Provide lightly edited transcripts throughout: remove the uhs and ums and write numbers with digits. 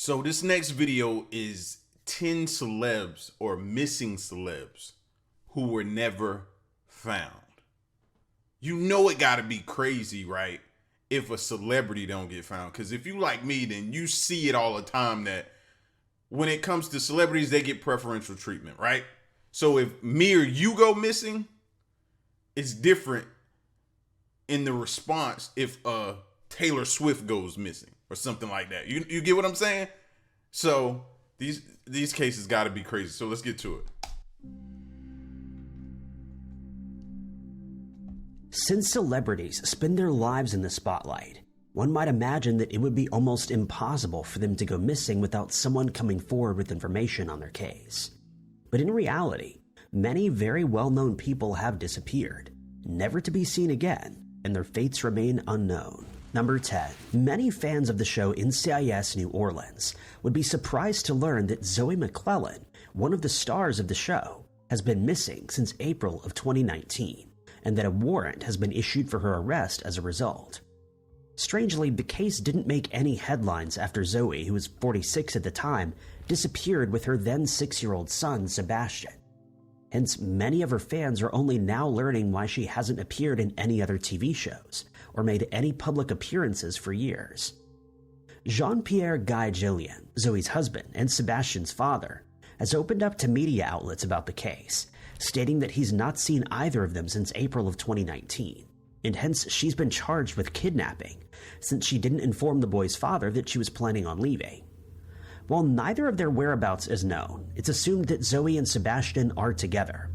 So this next video is 10 celebs or missing celebs who were never found. You know it gotta be crazy, right? If a celebrity don't get found. Because if you like me, then you see it all the time that when it comes to celebrities, they get preferential treatment, right? So if me or you go missing, it's different in the response if Taylor Swift goes missing or something like that. You get what I'm saying? So these cases got to be crazy. So let's get to it. Since celebrities spend their lives in the spotlight, one might imagine that it would be almost impossible for them to go missing without someone coming forward with information on their case. But in reality, many very well-known people have disappeared, never to be seen again, and their fates remain unknown. Number 10. Many fans of the show NCIS New Orleans would be surprised to learn that Zoe Mlen, one of the stars of the show, has been missing since April of 2019, and that a warrant has been issued for her arrest as a result. Strangely, the case didn't make any headlines after Zoe, who was 46 at the time, disappeared with her then 6-year-old son, Sebastian. Hence, many of her fans are only now learning why she hasn't appeared in any other TV shows or made any public appearances for years. Jean-Pierre Guy Julien, Zoe's husband and Sebastian's father, has opened up to media outlets about the case, stating that he's not seen either of them since April of 2019, and hence she's been charged with kidnapping, since she didn't inform the boy's father that she was planning on leaving. While neither of their whereabouts is known, it's assumed that Zoe and Sebastian are together.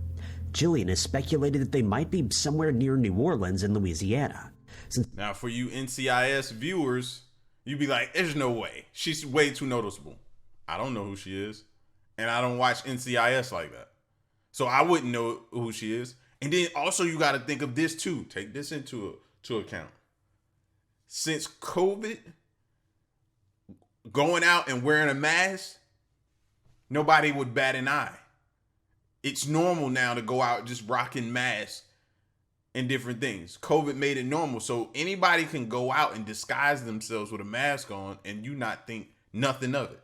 Julien has speculated that they might be somewhere near New Orleans in Louisiana. Now, for you NCIS viewers, you'd be like, there's no way. She's way too noticeable. I don't know who she is, and I don't watch NCIS like that. So I wouldn't know who she is. And then also you got to think of this too. Take this into account. Since COVID, going out and wearing a mask, nobody would bat an eye. It's normal now to go out just rocking masks and different things. COVID made it normal. So anybody can go out and disguise themselves with a mask on and you not think nothing of it.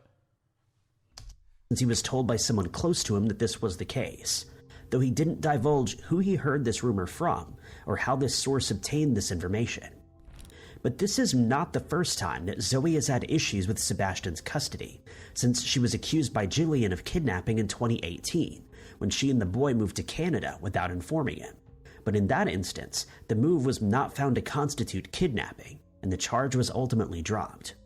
Since he was told by someone close to him that this was the case, though he didn't divulge who he heard this rumor from or how this source obtained this information. But this is not the first time that Zoe has had issues with Sebastian's custody, since she was accused by Julien of kidnapping in 2018, when she and the boy moved to Canada without informing him. But in that instance, the move was not found to constitute kidnapping, and the charge was ultimately dropped.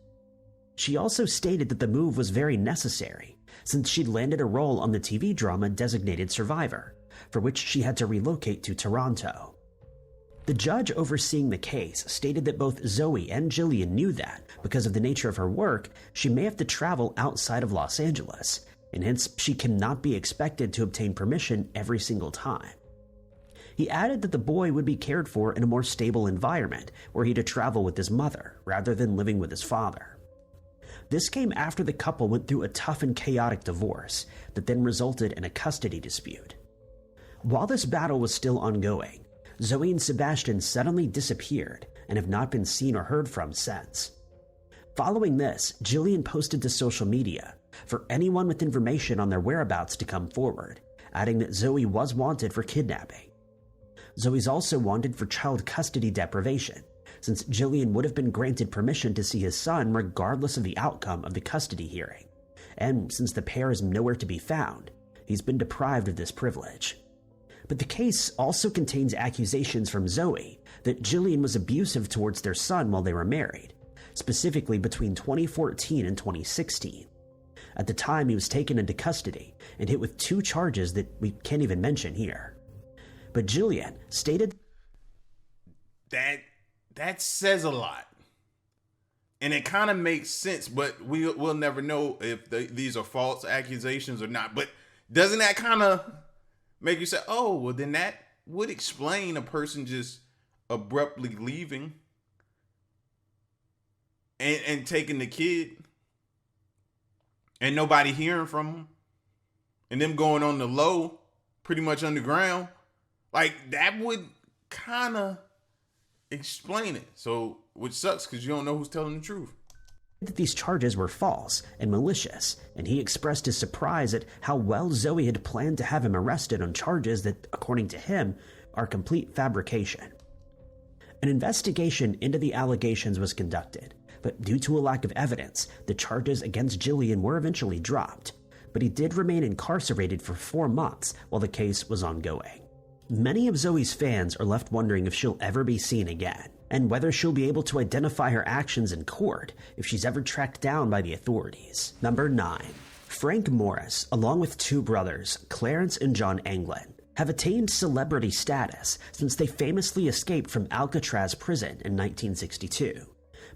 She also stated that the move was very necessary, since she'd landed a role on the TV drama Designated Survivor, for which she had to relocate to Toronto. The judge overseeing the case stated that both Zoe and Julien knew that, because of the nature of her work, she may have to travel outside of Los Angeles, and hence she cannot be expected to obtain permission every single time. He added that the boy would be cared for in a more stable environment, where he'd to travel with his mother, rather than living with his father. This came after the couple went through a tough and chaotic divorce that then resulted in a custody dispute. While this battle was still ongoing, Zoe and Sebastian suddenly disappeared and have not been seen or heard from since. Following this, Julien posted to social media for anyone with information on their whereabouts to come forward, adding that Zoe was wanted for kidnapping. Zoe's also wanted for child custody deprivation, since Julien would have been granted permission to see his son regardless of the outcome of the custody hearing, and since the pair is nowhere to be found, he's been deprived of this privilege. But the case also contains accusations from Zoe that Julien was abusive towards their son while they were married, specifically between 2014 and 2016. At the time, he was taken into custody and hit with 2 charges that we can't even mention here. But Julien stated that says a lot. And it kind of makes sense, but we'll never know if these are false accusations or not. But doesn't that kind of make you say, oh, well, then that would explain a person just abruptly leaving and taking the kid and nobody hearing from them and them going on the low, pretty much underground. Like, that would kind of explain it. So, which sucks because you don't know who's telling the truth. that these charges were false and malicious, and he expressed his surprise at how well Zoe had planned to have him arrested on charges that, according to him, are complete fabrication. An investigation into the allegations was conducted, but due to a lack of evidence, the charges against Jillian were eventually dropped, but he did remain incarcerated for 4 months while the case was ongoing. Many of Zoe's fans are left wondering if she'll ever be seen again, and whether she'll be able to identify her actions in court if she's ever tracked down by the authorities. Number 9. Frank Morris, along with 2 brothers, Clarence and John Anglin, have attained celebrity status since they famously escaped from Alcatraz prison in 1962,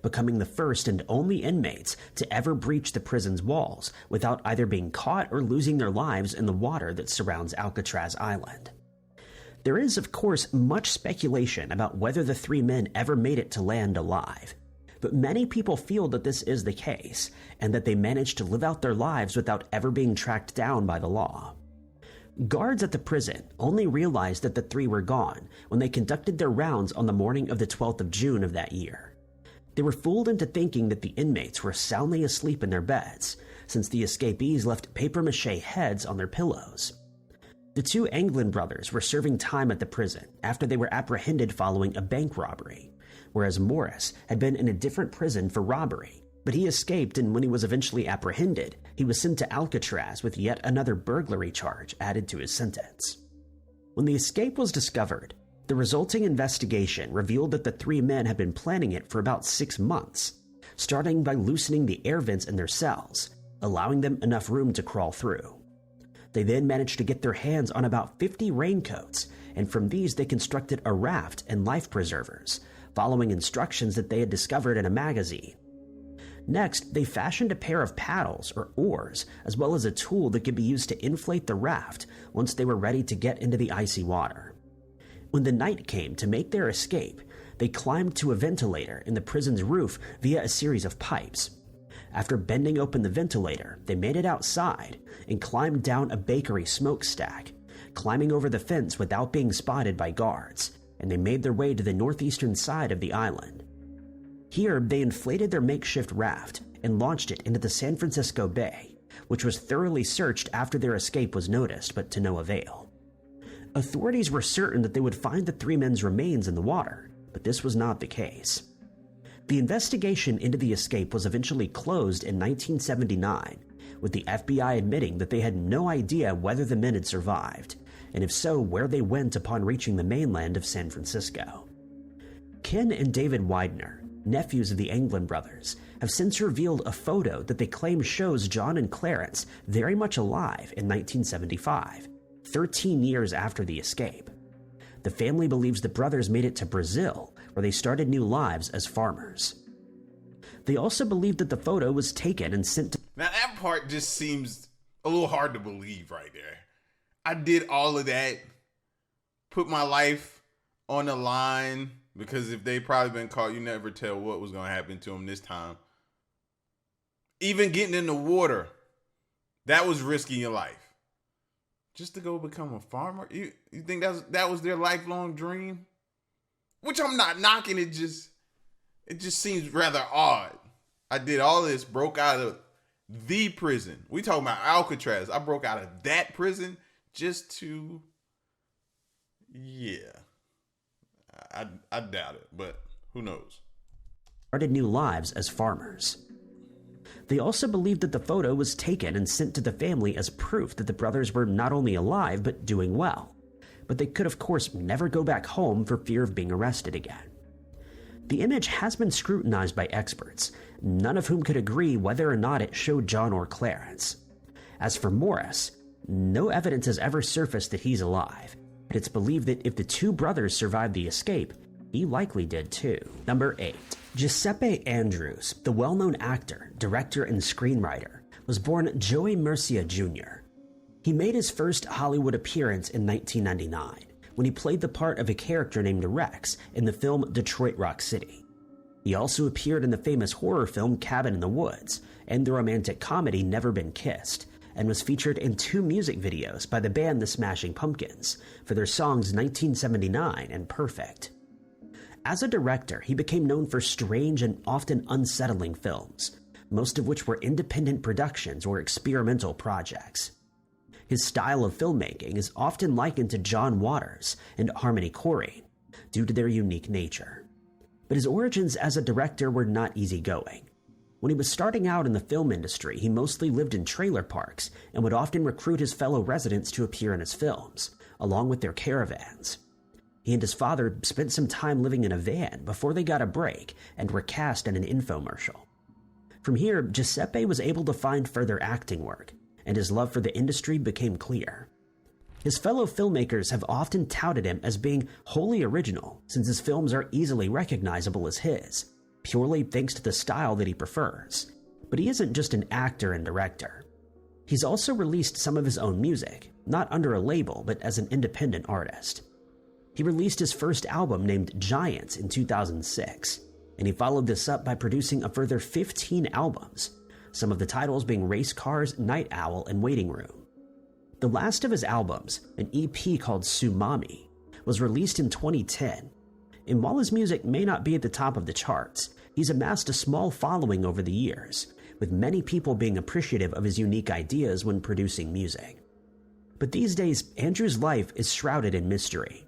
becoming the first and only inmates to ever breach the prison's walls without either being caught or losing their lives in the water that surrounds Alcatraz Island. There is, of course, much speculation about whether the 3 men ever made it to land alive, but many people feel that this is the case, and that they managed to live out their lives without ever being tracked down by the law. Guards at the prison only realized that the 3 were gone when they conducted their rounds on the morning of the 12th of June of that year. They were fooled into thinking that the inmates were soundly asleep in their beds, since the escapees left papier-mâché heads on their pillows. The 2 Anglin brothers were serving time at the prison after they were apprehended following a bank robbery, whereas Morris had been in a different prison for robbery, but he escaped, and when he was eventually apprehended, he was sent to Alcatraz with yet another burglary charge added to his sentence. When the escape was discovered, the resulting investigation revealed that the 3 men had been planning it for about 6 months, starting by loosening the air vents in their cells, allowing them enough room to crawl through. They then managed to get their hands on about 50 raincoats, and from these they constructed a raft and life preservers, following instructions that they had discovered in a magazine. Next, they fashioned a pair of paddles or oars, as well as a tool that could be used to inflate the raft once they were ready to get into the icy water. When the night came to make their escape, they climbed to a ventilator in the prison's roof via a series of pipes. After bending open the ventilator, they made it outside and climbed down a bakery smokestack, climbing over the fence without being spotted by guards, and they made their way to the northeastern side of the island. Here, they inflated their makeshift raft and launched it into the San Francisco Bay, which was thoroughly searched after their escape was noticed, but to no avail. Authorities were certain that they would find the 3 men's remains in the water, but this was not the case. The investigation into the escape was eventually closed in 1979, with the FBI admitting that they had no idea whether the men had survived, and if so, where they went upon reaching the mainland of San Francisco. Ken and David Widener, nephews of the Anglin brothers, have since revealed a photo that they claim shows John and Clarence very much alive in 1975, 13 years after the escape. The family believes the brothers made it to Brazil, where they started new lives as farmers. They also believe that the photo was taken and sent to... Now that part just seems a little hard to believe right there. I did all of that, put my life on the line, because if they probably been caught, you never tell what was going to happen to them this time. Even getting in the water, that was risking your life. Just to go become a farmer? You think that was their lifelong dream? Which I'm not knocking, it just seems rather odd. I did all this, broke out of the prison. We talking about Alcatraz. I broke out of that prison just to, yeah. I doubt it, but who knows? Started new lives as farmers. They also believed that the photo was taken and sent to the family as proof that the brothers were not only alive but doing well. But they could, of course, never go back home for fear of being arrested again. The image has been scrutinized by experts, none of whom could agree whether or not it showed John or Clarence. As for Morris, no evidence has ever surfaced that he's alive, but it's believed that if the 2 brothers survived the escape, he likely did too. Number 8. Jeppe Andrews, the well-known actor, director, and screenwriter, was born Joey Murcia Jr. He made his first Hollywood appearance in 1999, when he played the part of a character named Rex in the film Detroit Rock City. He also appeared in the famous horror film Cabin in the Woods and the romantic comedy Never Been Kissed, and was featured in 2 music videos by the band The Smashing Pumpkins for their songs 1979 and Perfect. As a director, he became known for strange and often unsettling films, most of which were independent productions or experimental projects. His style of filmmaking is often likened to John Waters and Harmony Korine due to their unique nature. But his origins as a director were not easygoing. When he was starting out in the film industry, he mostly lived in trailer parks and would often recruit his fellow residents to appear in his films, along with their caravans. He and his father spent some time living in a van before they got a break and were cast in an infomercial. From here, Giuseppe was able to find further acting work, and his love for the industry became clear. His fellow filmmakers have often touted him as being wholly original, since his films are easily recognizable as his, purely thanks to the style that he prefers. But he isn't just an actor and director. He's also released some of his own music, not under a label, but as an independent artist. He released his first album named Giants in 2006, and he followed this up by producing a further 15 albums, some of the titles being Race Cars, Night Owl, and Waiting Room. The last of his albums, an EP called Tsunami, was released in 2010, and while his music may not be at the top of the charts, he's amassed a small following over the years, with many people being appreciative of his unique ideas when producing music. But these days, Andrews' life is shrouded in mystery.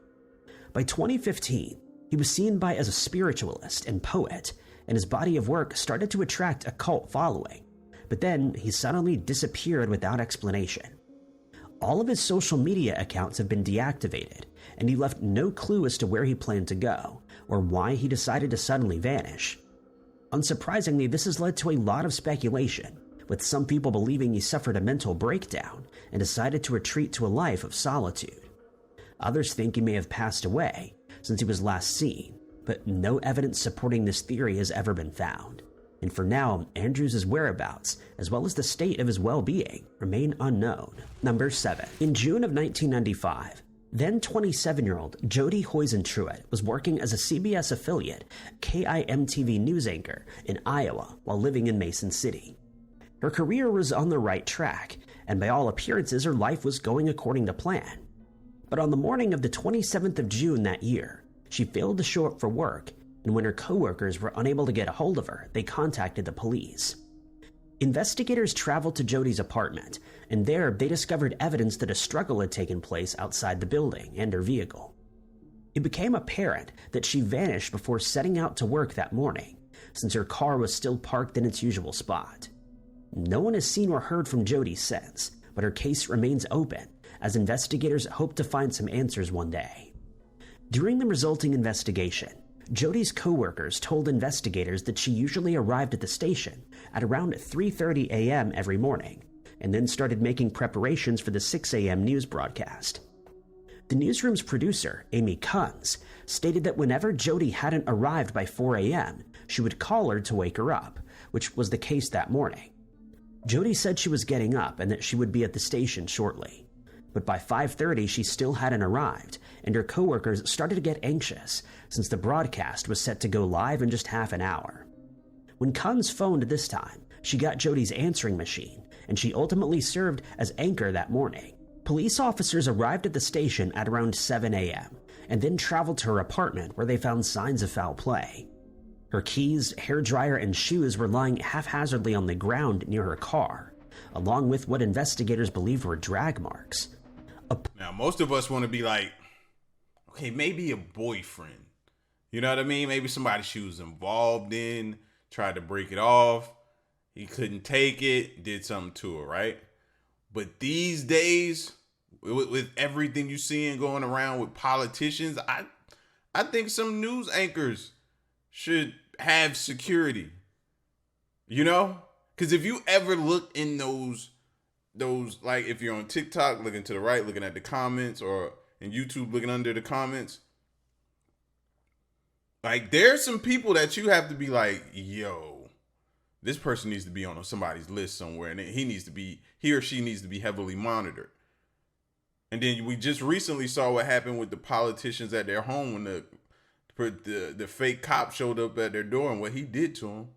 By 2015, he was seen by as a spiritualist and poet, and his body of work started to attract a cult following, but then he suddenly disappeared without explanation. All of his social media accounts have been deactivated, and he left no clue as to where he planned to go, or why he decided to suddenly vanish. Unsurprisingly, this has led to a lot of speculation, with some people believing he suffered a mental breakdown and decided to retreat to a life of solitude. Others think he may have passed away since he was last seen, but no evidence supporting this theory has ever been found. And for now, Andrews' whereabouts, as well as the state of his well-being, remain unknown. Number 7. In June of 1995, then 27-year-old Jodie Hoisen Truit was working as a CBS affiliate KIMTV news anchor in Iowa while living in Mason City. Her career was on the right track, and by all appearances her life was going according to plan. But on the morning of the 27th of June that year, she failed to show up for work, and when her coworkers were unable to get a hold of her, they contacted the police. Investigators traveled to Jodie's apartment, and there they discovered evidence that a struggle had taken place outside the building and her vehicle. It became apparent that she vanished before setting out to work that morning, since her car was still parked in its usual spot. No one has seen or heard from Jodie since, but her case remains open, as investigators hope to find some answers one day. During the resulting investigation, Jodie's coworkers told investigators that she usually arrived at the station at around 3:30 a.m. every morning, and then started making preparations for the 6 a.m. news broadcast. The newsroom's producer, Amy Kunz, stated that whenever Jodie hadn't arrived by 4 a.m., she would call her to wake her up, which was the case that morning. Jodie said she was getting up and that she would be at the station shortly. But by 5:30, she still hadn't arrived, and her coworkers started to get anxious since the broadcast was set to go live in just half an hour. When Kunz phoned this time, she got Jodie's answering machine, and she ultimately served as anchor that morning. Police officers arrived at the station at around 7 a.m., and then traveled to her apartment where they found signs of foul play. Her keys, hairdryer, and shoes were lying haphazardly on the ground near her car, along with what investigators believed were drag marks. Now, most of us want to be like, okay, maybe a boyfriend. You know what I mean? Maybe somebody she was involved in, tried to break it off. He couldn't take it, did something to her, right? But these days, with everything you're seeing going around with politicians, I think some news anchors should have security. You know? Because if you ever look in those, like if you're on TikTok looking to the right, looking at the comments, or in YouTube looking under the comments, like there's some people that you have to be like, yo, this person needs to be on somebody's list somewhere, and he or she needs to be heavily monitored. And then we just recently saw what happened with the politicians at their home when the fake cop showed up at their door and what he did to them.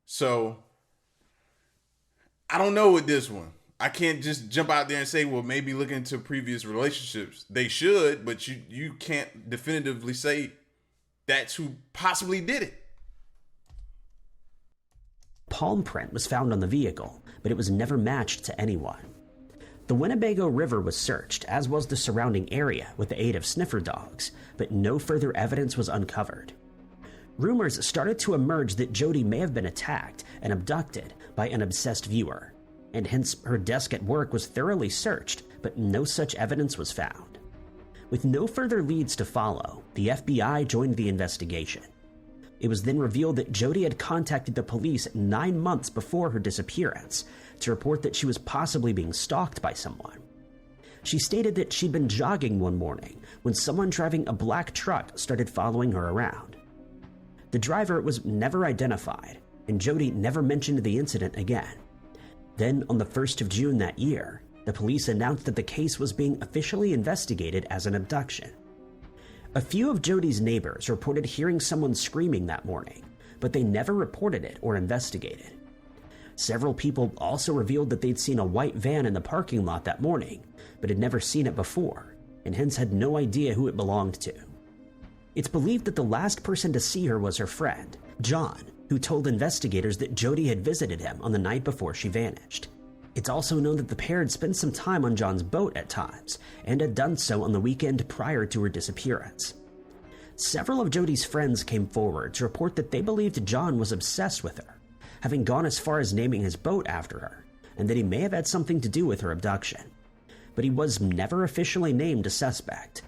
So I don't know with this one. I can't just jump out there and say, well, maybe look into previous relationships. They should, but you can't definitively say that's who possibly did it. Palm print was found on the vehicle, but it was never matched to anyone. The Winnebago River was searched, as was the surrounding area with the aid of sniffer dogs, but no further evidence was uncovered. Rumors started to emerge that Jodie may have been attacked and abducted by an obsessed viewer, and hence her desk at work was thoroughly searched, but no such evidence was found. With no further leads to follow, the FBI joined the investigation. It was then revealed that Jodie had contacted the police 9 months before her disappearance to report that she was possibly being stalked by someone. She stated that she'd been jogging one morning when someone driving a black truck started following her around. The driver was never identified, and Jodie never mentioned the incident again. Then, on the 1st of June that year, the police announced that the case was being officially investigated as an abduction. A few of Jodie's neighbors reported hearing someone screaming that morning, but they never reported it or investigated. Several people also revealed that they'd seen a white van in the parking lot that morning, but had never seen it before, and hence had no idea who it belonged to. It's believed that the last person to see her was her friend, John, who told investigators that Jodie had visited him on the night before she vanished. It's also known that the pair had spent some time on John's boat at times, and had done so on the weekend prior to her disappearance. Several of Jodie's friends came forward to report that they believed John was obsessed with her, having gone as far as naming his boat after her, and that he may have had something to do with her abduction. But he was never officially named a suspect.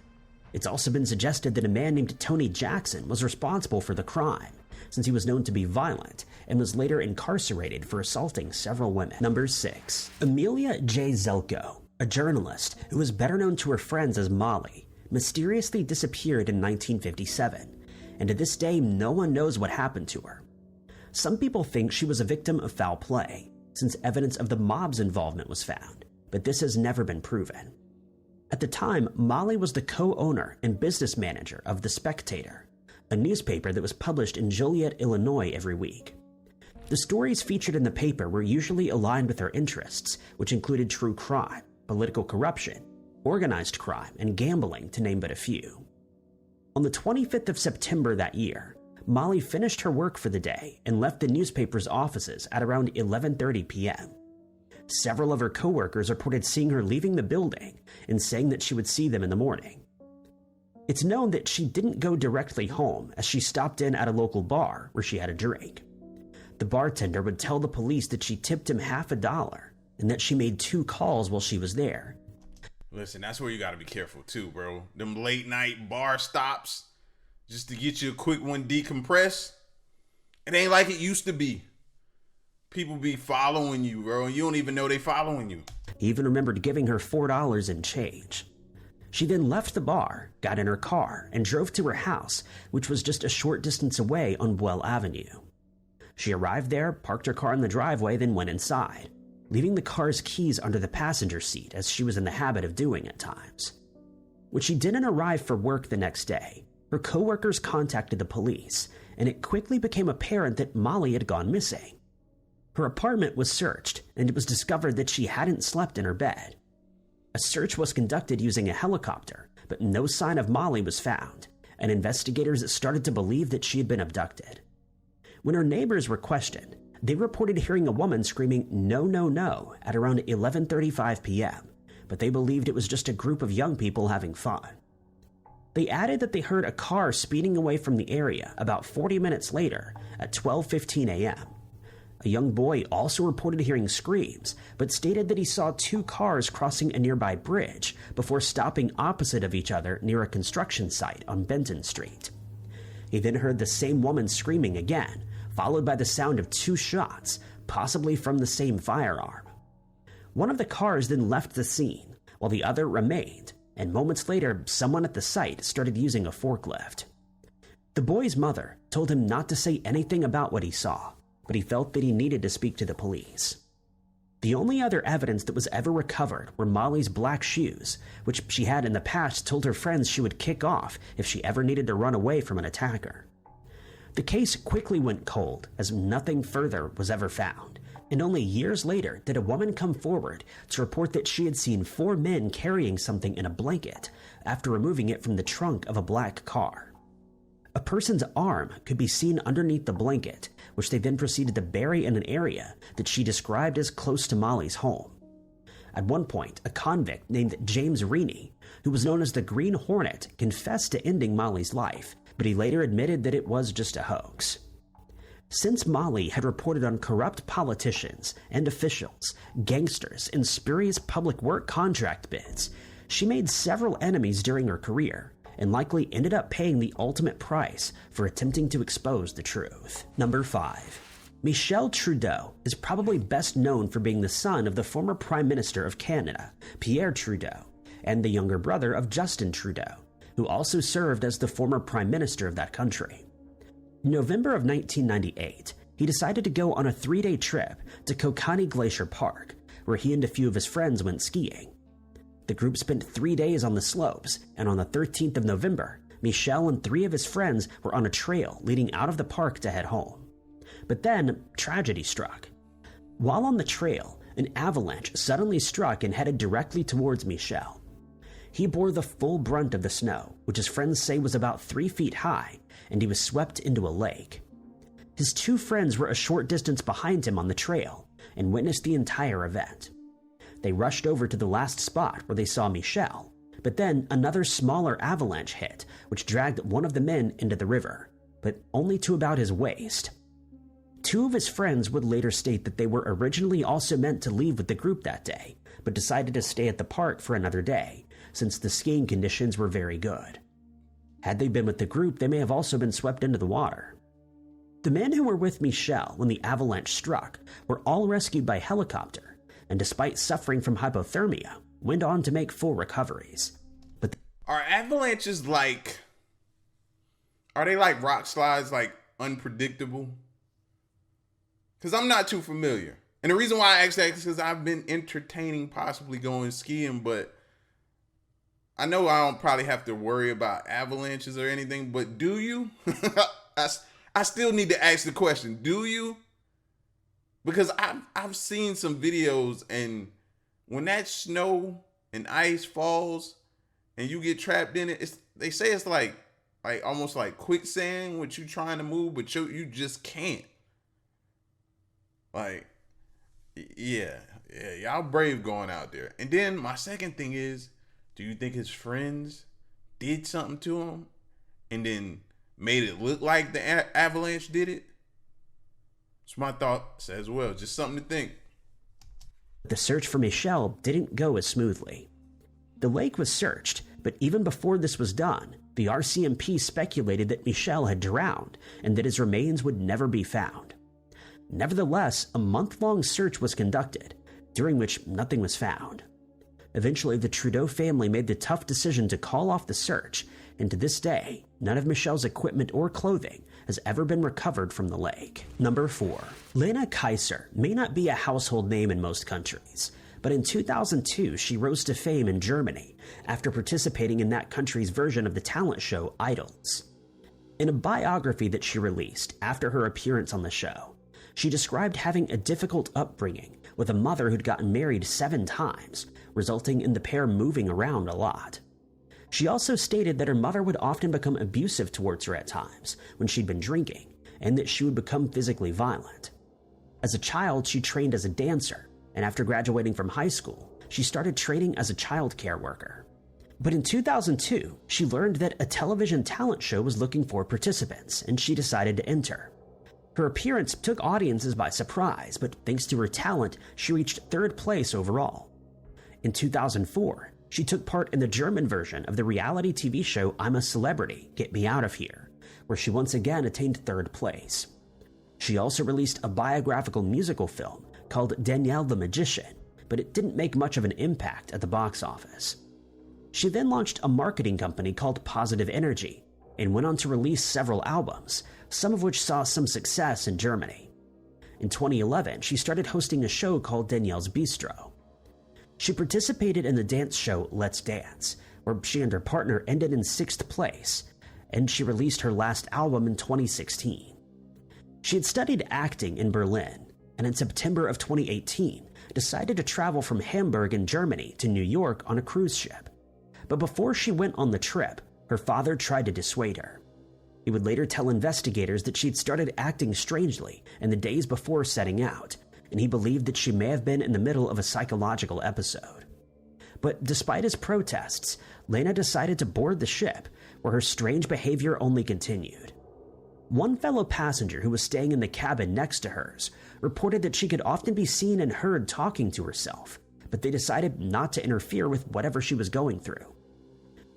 It's also been suggested that a man named Tony Jackson was responsible for the crime, since he was known to be violent and was later incarcerated for assaulting several women. Number 6. Amelia J Zelko, a journalist who was better known to her friends as Molly, mysteriously disappeared in 1957, and to this day no one knows what happened to her. Some people think she was a victim of foul play, since evidence of the mob's involvement was found, but this has never been proven. At the time, Molly was the co-owner and business manager of The Spectator, a newspaper that was published in Joliet, Illinois every week. The stories featured in the paper were usually aligned with her interests, which included true crime, political corruption, organized crime, and gambling, to name but a few. On the 25th of September that year, Molly finished her work for the day and left the newspaper's offices at around 11:30 p.m. Several of her coworkers reported seeing her leaving the building and saying that she would see them in the morning. It's known that she didn't go directly home, as she stopped in at a local bar where she had a drink. The bartender would tell the police that she tipped him $50 and that she made 2 calls while she was there. Listen, that's where you gotta be careful too, bro. Them late night bar stops, just to get you a quick one decompress. It ain't like it used to be. People be following you, bro, and you don't even know they following you. He even remembered giving her $4 in change. She then left the bar, got in her car, and drove to her house, which was just a short distance away on Well Avenue. She arrived there, parked her car in the driveway, then went inside, leaving the car's keys under the passenger seat, as she was in the habit of doing at times. When she didn't arrive for work the next day, her coworkers contacted the police, and it quickly became apparent that Molly had gone missing. Her apartment was searched, and it was discovered that she hadn't slept in her bed. A search was conducted using a helicopter, but no sign of Molly was found, and investigators started to believe that she had been abducted. When her neighbors were questioned, they reported hearing a woman screaming "no, no, no" at around 11:35 p.m., but they believed it was just a group of young people having fun. They added that they heard a car speeding away from the area about 40 minutes later at 12:15 a.m. A young boy also reported hearing screams, but stated that he saw 2 cars crossing a nearby bridge before stopping opposite of each other near a construction site on Benton Street. He then heard the same woman screaming again, followed by the sound of 2 shots, possibly from the same firearm. One of the cars then left the scene, while the other remained, and moments later, someone at the site started using a forklift. The boy's mother told him not to say anything about what he saw, but he felt that he needed to speak to the police. The only other evidence that was ever recovered were Molly's black shoes, which she had in the past told her friends she would kick off if she ever needed to run away from an attacker. The case quickly went cold, as nothing further was ever found, and only years later did a woman come forward to report that she had seen 4 men carrying something in a blanket after removing it from the trunk of a black car. A person's arm could be seen underneath the blanket, which they then proceeded to bury in an area that she described as close to Molly's home. At one point, a convict named James Reaney, who was known as the Green Hornet, confessed to ending Molly's life, but he later admitted that it was just a hoax. Since Molly had reported on corrupt politicians and officials, gangsters, and spurious public work contract bids, she made several enemies during her career, and likely ended up paying the ultimate price for attempting to expose the truth. Number 5. Michel Trudeau is probably best known for being the son of the former Prime Minister of Canada, Pierre Trudeau, and the younger brother of Justin Trudeau, who also served as the former Prime Minister of that country. In November of 1998, he decided to go on a 3-day trip to Kokanee Glacier Park, where he and a few of his friends went skiing. The group spent 3 days on the slopes, and on the 13th of November, Michel and 3 of his friends were on a trail leading out of the park to head home. But then, tragedy struck. While on the trail, an avalanche suddenly struck and headed directly towards Michel. He bore the full brunt of the snow, which his friends say was about 3 feet high, and he was swept into a lake. His 2 friends were a short distance behind him on the trail and witnessed the entire event. They rushed over to the last spot where they saw Michel, but then another smaller avalanche hit, which dragged one of the men into the river, but only to about his waist. 2 of his friends would later state that they were originally also meant to leave with the group that day, but decided to stay at the park for another day, since the skiing conditions were very good. Had they been with the group, they may have also been swept into the water. The men who were with Michel when the avalanche struck were all rescued by helicopter, and despite suffering from hypothermia, went on to make full recoveries. But are avalanches like, are they like rock slides, like unpredictable? Because I'm not too familiar. And the reason why I asked that is because I've been entertaining possibly going skiing, but I know I don't probably have to worry about avalanches or anything, but do you? I still need to ask the question, do you? Because I've seen some videos, and when that snow and ice falls and you get trapped in it, they say it's like almost like quicksand, which you trying to move, but you just can't. Like, yeah, y'all brave going out there. And then my second thing is, do you think his friends did something to him and then made it look like the avalanche did it? It's my thoughts as well. Just something to think. the search for Michel didn't go as smoothly. The lake was searched, but even before this was done, the RCMP speculated that Michel had drowned and that his remains would never be found. Nevertheless, a month-long search was conducted, during which nothing was found. Eventually, the Trudeau family made the tough decision to call off the search, and to this day, none of Michel's equipment or clothing has ever been recovered from the lake. Number 4. Lena Kaiser may not be a household name in most countries, but in 2002 she rose to fame in Germany after participating in that country's version of the talent show Idols. In a biography that she released after her appearance on the show, she described having a difficult upbringing with a mother who'd gotten married 7 times, resulting in the pair moving around a lot. She also stated that her mother would often become abusive towards her at times when she'd been drinking, and that she would become physically violent. As a child, she trained as a dancer, and after graduating from high school, she started training as a child care worker. But in 2002, she learned that a television talent show was looking for participants, and she decided to enter. Her appearance took audiences by surprise, but thanks to her talent, she reached 3rd place overall. In 2004, she took part in the German version of the reality TV show I'm a Celebrity, Get Me Out of Here, where she once again attained 3rd place. She also released a biographical musical film called Danielle the Magician, but it didn't make much of an impact at the box office. She then launched a marketing company called Positive Energy and went on to release several albums, some of which saw some success in Germany. In 2011, she started hosting a show called Danielle's Bistro. She participated in the dance show Let's Dance, where she and her partner ended in 6th place, and she released her last album in 2016. She had studied acting in Berlin, and in September of 2018, decided to travel from Hamburg in Germany to New York on a cruise ship. But before she went on the trip, her father tried to dissuade her. He would later tell investigators that she'd started acting strangely in the days before setting out, and he believed that she may have been in the middle of a psychological episode. But despite his protests, Lena decided to board the ship, where her strange behavior only continued. One fellow passenger who was staying in the cabin next to hers reported that she could often be seen and heard talking to herself, but they decided not to interfere with whatever she was going through.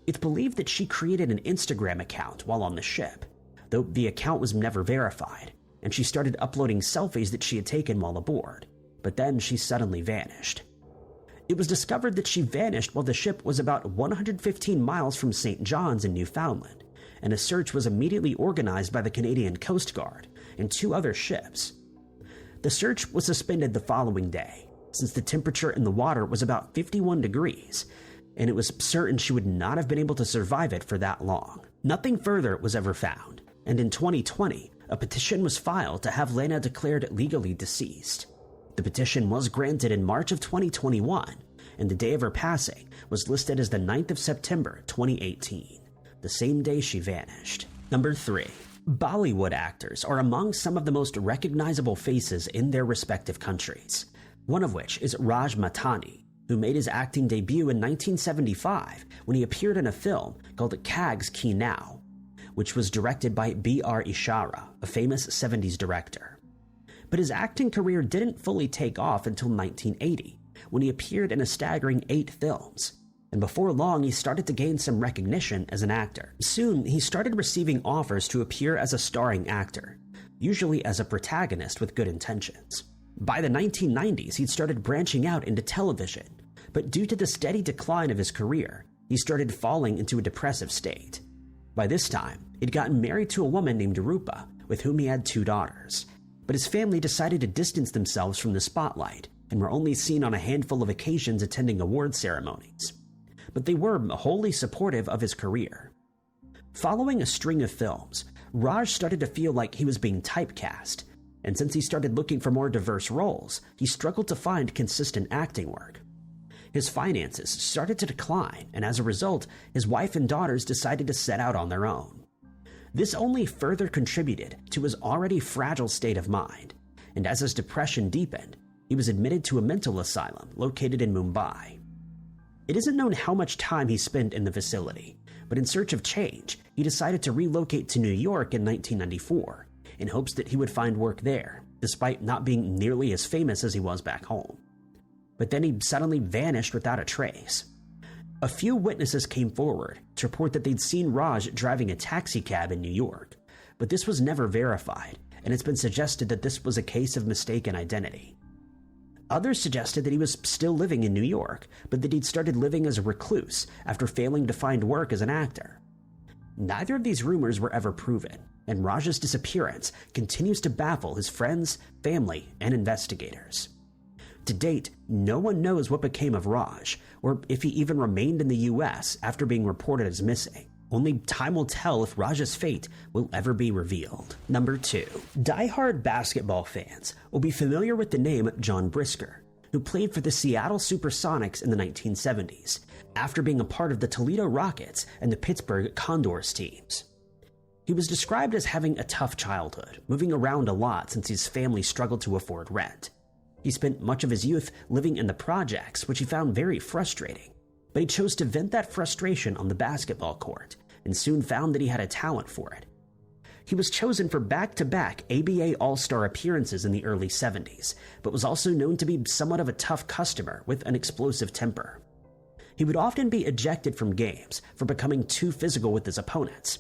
It's believed that she created an Instagram account while on the ship, though the account was never verified, and she started uploading selfies that she had taken while aboard, but then she suddenly vanished. It was discovered that she vanished while the ship was about 115 miles from St. John's in Newfoundland, and a search was immediately organized by the Canadian Coast Guard and 2 other ships. The search was suspended the following day, since the temperature in the water was about 51 degrees, and it was certain she would not have been able to survive it for that long. Nothing further was ever found, and in 2020, a petition was filed to have Lena declared legally deceased. The petition was granted in March of 2021, and the day of her passing was listed as the 9th of September 2018, the same day she vanished. Number 3. Bollywood actors are among some of the most recognizable faces in their respective countries, one of which is Raj Matani, who made his acting debut in 1975 when he appeared in a film called Kags Ki Now, which was directed by B.R. Ishara, a famous 70s director. But his acting career didn't fully take off until 1980, when he appeared in a staggering 8 films, and before long he started to gain some recognition as an actor. Soon, he started receiving offers to appear as a starring actor, usually as a protagonist with good intentions. By the 1990s, he'd started branching out into television, but due to the steady decline of his career, he started falling into a depressive state. By this time, he'd gotten married to a woman named Rupa, with whom he had 2 daughters, but his family decided to distance themselves from the spotlight and were only seen on a handful of occasions attending award ceremonies. But they were wholly supportive of his career. Following a string of films, Raj started to feel like he was being typecast, and since he started looking for more diverse roles, he struggled to find consistent acting work. His finances started to decline, and as a result, his wife and daughters decided to set out on their own. This only further contributed to his already fragile state of mind, and as his depression deepened, he was admitted to a mental asylum located in Mumbai. It isn't known how much time he spent in the facility, but in search of change, he decided to relocate to New York in 1994, in hopes that he would find work there, despite not being nearly as famous as he was back home. But then he suddenly vanished without a trace. A few witnesses came forward to report that they'd seen Raj driving a taxi cab in New York, but this was never verified, and it's been suggested that this was a case of mistaken identity. Others suggested that he was still living in New York, but that he'd started living as a recluse after failing to find work as an actor. Neither of these rumors were ever proven, and Raj's disappearance continues to baffle his friends, family, and investigators. To date, no one knows what became of Raj, or if he even remained in the US after being reported as missing. Only time will tell if Raj's fate will ever be revealed. Number 2. Die-hard basketball fans will be familiar with the name John Brisker, who played for the Seattle Supersonics in the 1970s, after being a part of the Toledo Rockets and the Pittsburgh Condors teams. He was described as having a tough childhood, moving around a lot since his family struggled to afford rent. He spent much of his youth living in the projects, which he found very frustrating, but he chose to vent that frustration on the basketball court, and soon found that he had a talent for it. He was chosen for back-to-back ABA All-Star appearances in the early 70s, but was also known to be somewhat of a tough customer with an explosive temper. He would often be ejected from games for becoming too physical with his opponents,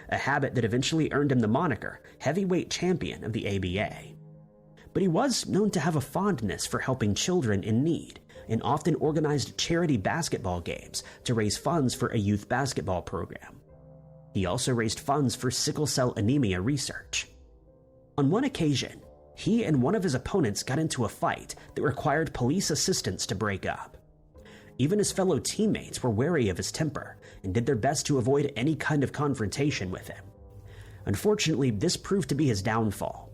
a habit that eventually earned him the moniker heavyweight champion of the ABA. But he was known to have a fondness for helping children in need, and often organized charity basketball games to raise funds for a youth basketball program. He also raised funds for sickle cell anemia research. On one occasion, he and one of his opponents got into a fight that required police assistance to break up. Even his fellow teammates were wary of his temper and did their best to avoid any kind of confrontation with him. Unfortunately, this proved to be his downfall.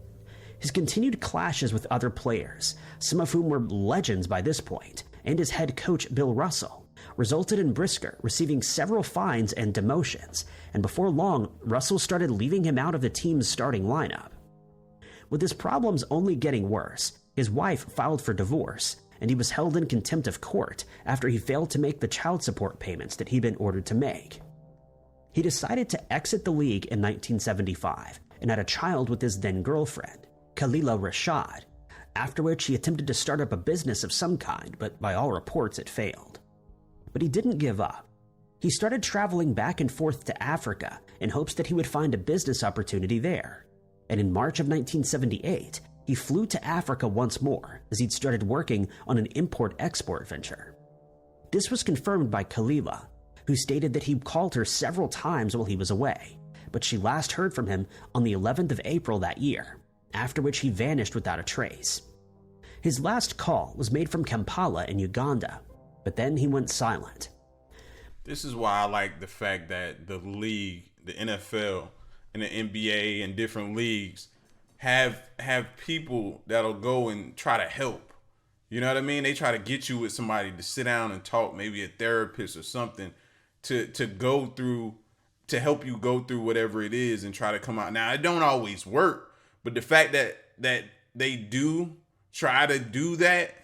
His continued clashes with other players, some of whom were legends by this point, and his head coach Bill Russell, resulted in Brisker receiving several fines and demotions, and before long, Russell started leaving him out of the team's starting lineup. With his problems only getting worse, his wife filed for divorce, and he was held in contempt of court after he failed to make the child support payments that he'd been ordered to make. He decided to exit the league in 1975 and had a child with his then-girlfriend, Khalila Rashad, after which he attempted to start up a business of some kind, but by all reports it failed. But he didn't give up. He started traveling back and forth to Africa in hopes that he would find a business opportunity there. And in March of 1978, he flew to Africa once more as he'd started working on an import-export venture. This was confirmed by Khalila, who stated that he called her several times while he was away, but she last heard from him on the 11th of April that year, after which he vanished without a trace. His last call was made from Kampala in Uganda, but then he went silent. This is why I like the fact that the league, the NFL, and the NBA and different leagues have people that'll go and try to help. You know what I mean? They try to get you with somebody to sit down and talk, maybe a therapist or something, to go through, to help you go through whatever it is and try to come out. Now, it don't always work, but the fact that they do try to do that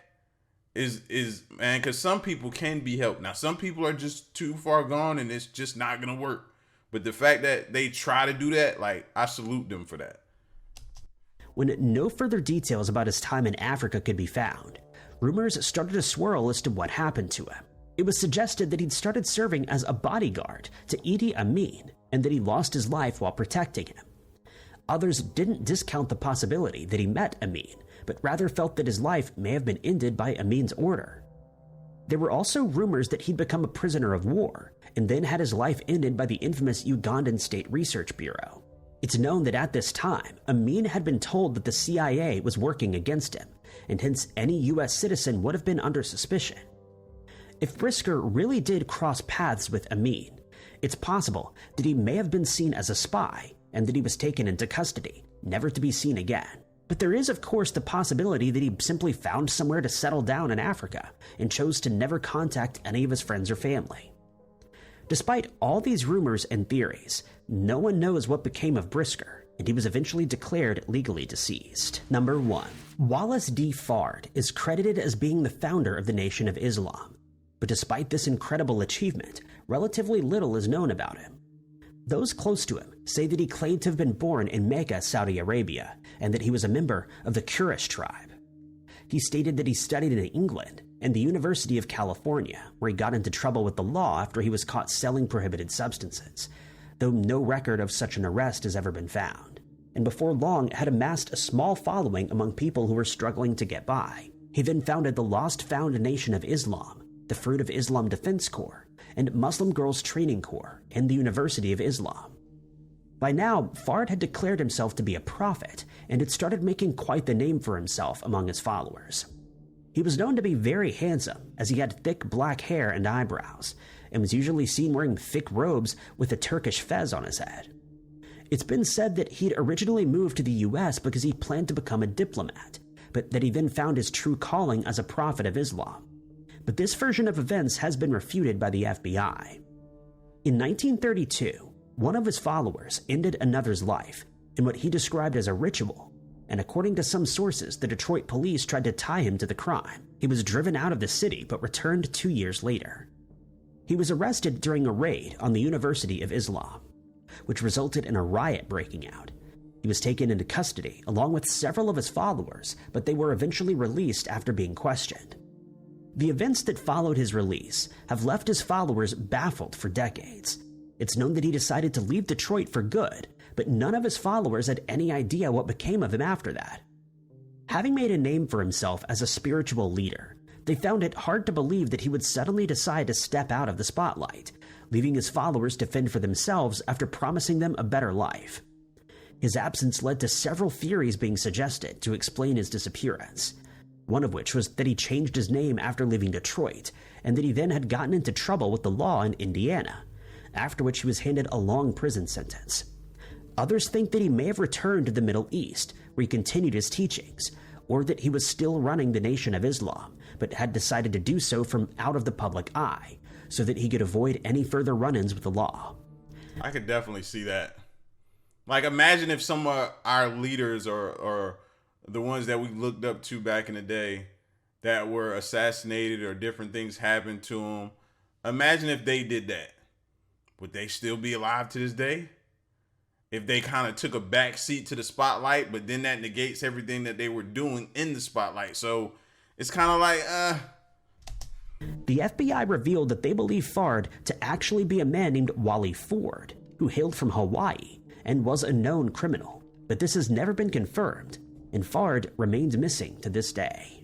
is man, because some people can be helped. Now, some people are just too far gone and it's just not gonna work. But the fact that they try to do that, like, I salute them for that. When no further details about his time in Africa could be found, rumors started to swirl as to what happened to him. It was suggested that he'd started serving as a bodyguard to Idi Amin and that he lost his life while protecting him. Others didn't discount the possibility that he met Amin, but rather felt that his life may have been ended by Amin's order. There were also rumors that he'd become a prisoner of war and then had his life ended by the infamous Ugandan State Research Bureau. It's known that at this time, Amin had been told that the CIA was working against him, and hence any US citizen would have been under suspicion. If Brisker really did cross paths with Amin, it's possible that he may have been seen as a spy and that he was taken into custody, never to be seen again. But there is, of course, the possibility that he simply found somewhere to settle down in Africa and chose to never contact any of his friends or family. Despite all these rumors and theories, no one knows what became of Brisker, and he was eventually declared legally deceased. Number 1. Wallace D Fard is credited as being the founder of the Nation of Islam, but despite this incredible achievement, relatively little is known about him. Those close to him say that he claimed to have been born in Mecca, Saudi Arabia, and that he was a member of the Quraysh tribe. He stated that he studied in England and the University of California, where he got into trouble with the law after he was caught selling prohibited substances, though no record of such an arrest has ever been found, and before long had amassed a small following among people who were struggling to get by. He then founded the Lost Found Nation of Islam, the Fruit of Islam Defense Corps, and Muslim Girls Training Corps, and the University of Islam. By now, Fard had declared himself to be a prophet and had started making quite the name for himself among his followers. He was known to be very handsome, as he had thick black hair and eyebrows, and was usually seen wearing thick robes with a Turkish fez on his head. It's been said that he'd originally moved to the US because he planned to become a diplomat, but that he then found his true calling as a prophet of Islam. But this version of events has been refuted by the FBI. In 1932, one of his followers ended another's life in what he described as a ritual, and according to some sources, the Detroit police tried to tie him to the crime. He was driven out of the city but returned 2 years later. He was arrested during a raid on the University of Islam, which resulted in a riot breaking out. He was taken into custody along with several of his followers, but they were eventually released after being questioned. The events that followed his release have left his followers baffled for decades. It's known that he decided to leave Detroit for good, but none of his followers had any idea what became of him after that. Having made a name for himself as a spiritual leader, they found it hard to believe that he would suddenly decide to step out of the spotlight, leaving his followers to fend for themselves after promising them a better life. His absence led to several theories being suggested to explain his disappearance, one of which was that he changed his name after leaving Detroit, and that he then had gotten into trouble with the law in Indiana, after which he was handed a long prison sentence. Others think that he may have returned to the Middle East, where he continued his teachings, or that he was still running the Nation of Islam, but had decided to do so from out of the public eye, so that he could avoid any further run-ins with the law. I could definitely see that. Like, imagine if some of our leaders or the ones that we looked up to back in the day that were assassinated or different things happened to them. Imagine if they did that. Would they still be alive to this day? If they kind of took a back seat to the spotlight, but then that negates everything that they were doing in the spotlight. So it's kind of like, The FBI revealed that they believe Fard to actually be a man named Wally Ford, who hailed from Hawaii and was a known criminal. But this has never been confirmed, and Fard remains missing to this day.